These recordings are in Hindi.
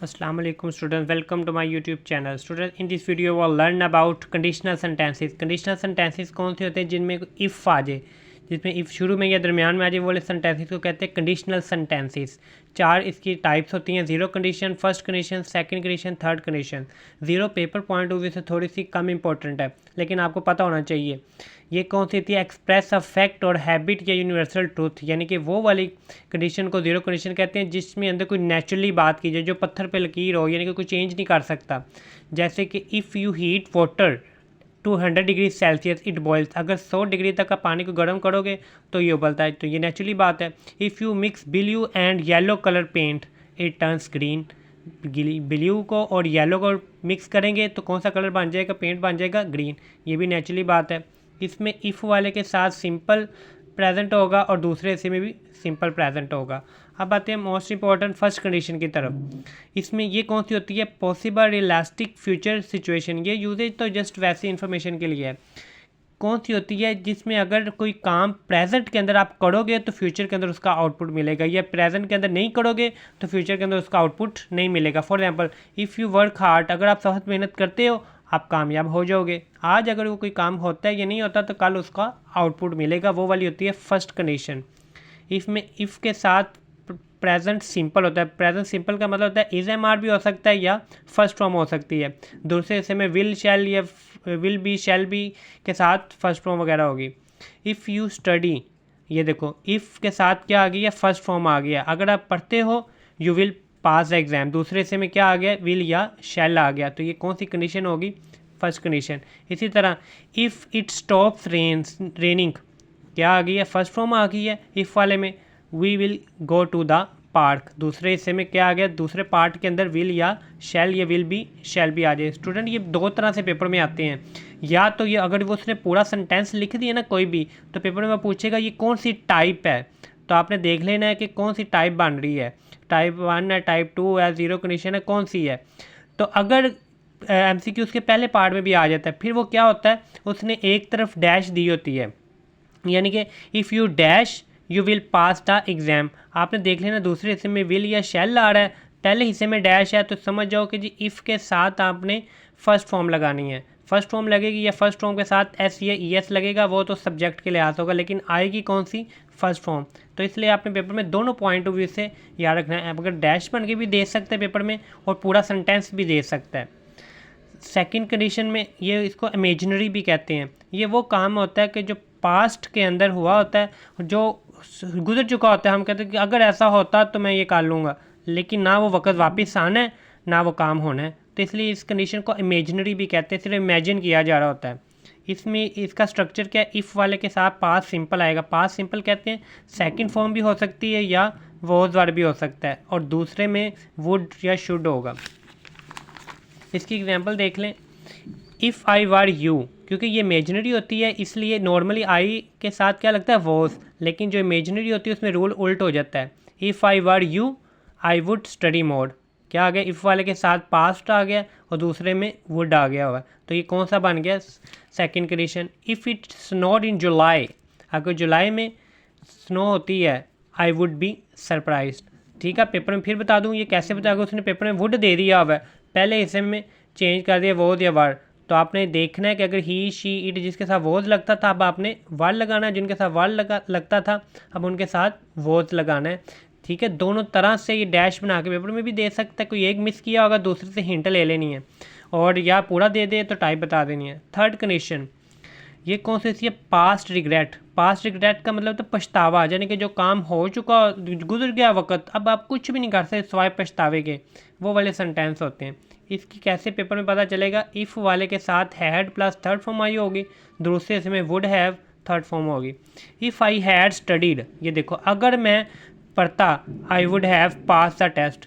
Assalamu alaikum students, welcome to my YouTube channel. Students, in this video we'll learn about conditional sentences. Conditional sentences कौन से होते हैं जिनमें if आ जाए, जिसमें if शुरू में या दरमियान में आ जाए, वो वाले sentences को कहते हैं conditional sentences. चार इसकी टाइप्स होती हैं, zero condition, first condition, second condition, third condition. Zero paper point of view से थोड़ी सी कम इंपॉर्टेंट है, लेकिन आपको पता होना चाहिए. ये कौन सी थी? एक्सप्रेस अ फैक्ट और हैबिट या यूनिवर्सल ट्रूथ, यानी कि वो वाली कंडीशन को ज़ीरो कंडीशन कहते हैं जिसमें अंदर कोई नेचुरली बात की जाए, जो पत्थर पे लकीर हो, यानी कि कोई चेंज नहीं कर सकता. जैसे कि if you heat water to 100 degree Celsius it boils, अगर 100 डिग्री तक का पानी को गर्म करोगे तो ये उबलता है, तो ये नेचुरली बात है. If you mix blue and yellow colour paint it turns green, blue को और येलो को मिक्स करेंगे तो कौन सा कलर बन जाएगा? पेंट बन जाएगा ग्रीन. ये भी नेचुरली बात है. इसमें इफ़ वाले के साथ सिंपल प्रेजेंट होगा और दूसरे हिस्से में भी सिंपल प्रेजेंट होगा. अब आते हैं मोस्ट इंपॉर्टेंट फर्स्ट कंडीशन की तरफ. इसमें ये कौन सी होती है? Possible realistic future situation. ये यूजेज तो जस्ट वैसी इन्फॉर्मेशन के लिए है. कौन सी होती है? जिसमें अगर कोई काम प्रेजेंट के अंदर आप करोगे तो फ्यूचर के अंदर उसका आउटपुट मिलेगा, या प्रेजेंट के अंदर नहीं करोगे तो फ्यूचर के अंदर उसका आउटपुट नहीं मिलेगा. For example, if you work hard, अगर आप सख्त मेहनत करते हो आप कामयाब हो जाओगे. आज अगर वो कोई काम होता है या नहीं होता तो कल उसका आउटपुट मिलेगा. वो वाली होती है फर्स्ट कंडीशन. इसमें इफ़ के साथ प्रेजेंट सिंपल होता है. प्रेजेंट सिंपल का मतलब होता है इज एम आर भी हो सकता है या फर्स्ट फॉर्म हो सकती है. दूसरे हिस्से में विल शैल या विल बी शैल बी के साथ फर्स्ट फॉर्म वगैरह होगी. इफ़ यू स्टडी, ये देखो इफ़ के साथ क्या आ गया? फर्स्ट फॉर्म आ गया. अगर आप पढ़ते हो you will pass the exam. दूसरे हिस्से में क्या आ गया? विल या शैल आ गया. तो ये कौन सी कंडीशन होगी? First condition. इसी तरह इफ़ इट स्टॉप्स रेनिंग, क्या आ गई है? फर्स्ट फॉर्म आ गई है इफ़ वाले में. We will go to the park, दूसरे हिस्से में क्या आ गया? दूसरे पार्ट के अंदर विल या शैल या विल बी शैल भी आ जाए. स्टूडेंट, ये दो तरह से पेपर में आते हैं. या तो ये अगर वो उसने पूरा सेंटेंस लिख दिया ना कोई भी, तो पेपर में पूछेगा ये कौन सी टाइप है, तो आपने देख लेना है कि कौन सी टाइप बन रही है. टाइप 1 है, टाइप 2 है, ज़ीरो कंडीशन है, कौन सी है. तो अगर MCQ उसके पहले पार्ट में भी आ जाता है, फिर वो क्या होता है? उसने एक तरफ डैश दी होती है, यानी कि if you dash you will pass the exam. आपने देख लेना दूसरे हिस्से में विल या शैल आ रहा है, पहले हिस्से में डैश है, तो समझ जाओ कि जी इफ़ के साथ आपने फर्स्ट फॉर्म लगानी है. फर्स्ट फॉर्म लगेगी या फर्स्ट फॉर्म के साथ एस या ES लगेगा, वो तो सब्जेक्ट के लिहाज होगा, लेकिन आएगी कौन सी? First form. तो इसलिए आपने पेपर में दोनों पॉइंट ऑफ व्यू से याद रखना है. अगर डैश बन के भी दे सकते हैं पेपर में और पूरा सेंटेंस भी दे सकता है. सेकंड कंडीशन में ये इसको इमेजिनरी भी कहते हैं. ये वो काम होता है कि जो पास्ट के अंदर हुआ होता है, जो गुजर चुका होता है. हम कहते हैं कि अगर ऐसा होता तो मैं ये कर लूँगा, लेकिन ना वो वक्त वापस आना है ना वो काम होना है, तो इसलिए इस कंडीशन को इमेजिनरी भी कहते हैं. सिर्फ इमेजिन किया जा रहा होता है. इसमें इसका स्ट्रक्चर क्या है? इफ़ वाले के साथ पास सिंपल आएगा. पास सिंपल कहते हैं सेकंड फॉर्म भी हो सकती है या वॉज वर्ब भी हो सकता है, और दूसरे में वुड या शुड होगा. इसकी एग्जांपल देख लें. इफ़ आई वर यू, क्योंकि ये इमेजिनरी होती है इसलिए नॉर्मली आई के साथ क्या लगता है? वॉज, लेकिन जो इमेजिनरी होती है उसमें रूल उल्ट हो जाता है. If I were you I would study more, क्या आ गया? इफ़ वाले के साथ पास्ट आ गया और दूसरे में वुड आ गया हुआ, तो ये कौन सा बन गया? Second condition. इफ़ इट स्नोड इन जुलाई, अगर जुलाई में स्नो होती है आई वुड बी सरप्राइज्ड. ठीक है, पेपर में फिर बता दूँ ये कैसे बताएगा. उसने पेपर में वुड दे दिया हुआ है, पहले हिस्से में चेंज कर दिया वोज या वर, तो आपने देखना है कि अगर ही शी इट जिसके साथ वोज लगता था अब आपने वर लगाना है, जिनके साथ वर लगता था अब उनके साथ वोज लगाना है. ठीक है, दोनों तरह से ये डैश बना के पेपर में भी दे सकता है. कोई एक मिस किया होगा दूसरे से हिंट ले लेनी है, और या पूरा दे दे तो टाइप बता देनी है. थर्ड कंडीशन, ये कौन सी है? Past regret. पास्ट रिग्रेट का मतलब तो पछतावा, यानी कि जो काम हो चुका, गुजर गया वक्त, अब आप कुछ भी नहीं कर सकते सिवाय पछतावे के, वो वाले सेंटेंस होते हैं. इसकी कैसे पेपर में पता चलेगा? इफ़ वाले के साथ had plus third form I होगी, दूसरे इसमें वुड हैव थर्ड फॉर्म होगी. इफ़ आई हैड स्टडीड, ये देखो अगर मैं पढ़ता I would have pass the test.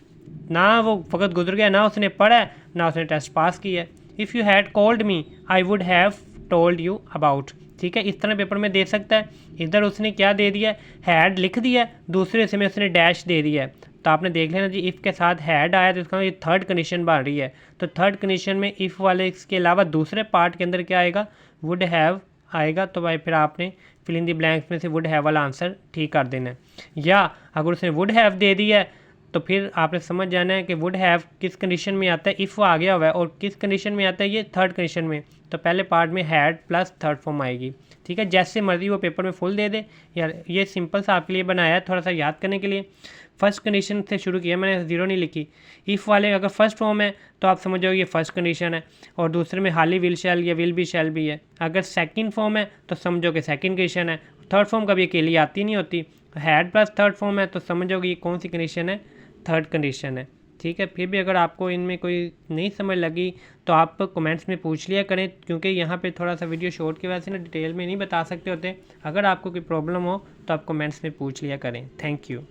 ना वो वक्त गुजर गया, ना उसने पढ़ा ना उसने टेस्ट पास किया. If you had called me I would have told you about. ठीक है, इस तरह पेपर में दे सकता है. इधर उसने क्या दे दिया? हैड लिख दिया, दूसरे हिस्से में उसने डैश दे दिया है, तो आपने देख लेना जी इफ़ के साथ हैड आया तो इसका ये थर्ड कंडीशन बन रही है. तो थर्ड कंडीशन में इफ़ वाले इसके अलावा दूसरे पार्ट के अंदर क्या आएगा? वुड हैव आएगा. तो भाई फिर आपने फिल इन द ब्लैंक्स में से वुड हैव वाला आंसर ठीक कर देना है. या अगर उसने वुड हैव दे दिया है तो फिर आपने समझ जाना है कि वुड हैव किस कंडीशन में आता है, इफ़ आ गया हुआ है, और किस कंडीशन में आता है ये थर्ड कंडीशन में। तो पहले पार्ट में हैड प्लस थर्ड फॉर्म आएगी, ठीक है। जैसे मर्जी वो पेपर में फुल दे दे यार, ये सिंपल सा आपके लिए बनाया है थोड़ा सा याद करने के लिए। फर्स्ट कंडीशन से शुरू किया मैंने, ज़ीरो नहीं लिखी। इफ़ वाले अगर फर्स्ट फॉर्म है तो आप समझो ये फर्स्ट कंडीशन है, और दूसरे में हाली विल शैल या विल भी शैल भी है। अगर सेकंड फॉर्म है तो समझो कि सेकंड कंडीशन है। थर्ड फॉर्म कभी अकेली आती नहीं होती, हैड प्लस थर्ड फॉर्म है तो समझोगे ये कौन सी कंडीशन है, थर्ड कंडीशन है, ठीक है। फिर भी अगर आपको इनमें कोई नहीं समझ लगी तो आप कमेंट्स में पूछ लिया करें, क्योंकि यहाँ पे थोड़ा सा वीडियो शॉर्ट की वजह से ना डिटेल में नहीं बता सकते होते। अगर आपको कोई प्रॉब्लम हो तो आप कमेंट्स में पूछ लिया करें। Thank you.